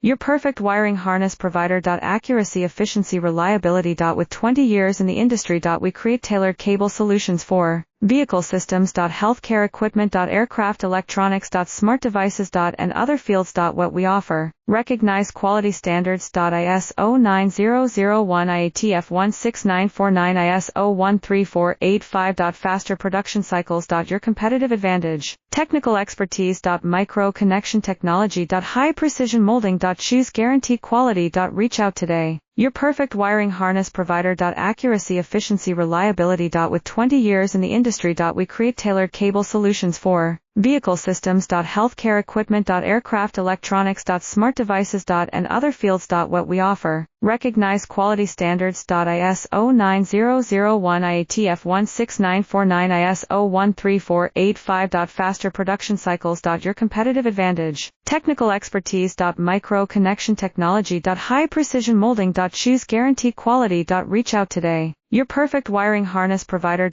Your perfect wiring harness provider. Accuracy, efficiency, reliability. With 20 years in the industry. We create tailored cable solutions for vehicle systems. Healthcare equipment. Aircraft electronics. Smart devices. And other fields. What we offer: recognized quality standards. ISO 9001 IATF 16949 ISO 13485. Faster production cycles. Your competitive advantage: technical expertise. Micro connection technology. High precision molding. Choose guarantee quality. Reach out today. Your perfect wiring harness provider. Accuracy, efficiency, reliability. With 20 years in the industry. We create tailored cable solutions for vehicle systems. Healthcare equipment. Aircraft electronics. Smart devices. And other fields. What we offer: recognized quality standards. ISO 9001 IATF 16949 ISO 13485. Faster production cycles. Your competitive advantage: technical expertise. Micro connection technology. High precision molding. Choose guarantee quality. Reach out today. Your perfect wiring harness provider.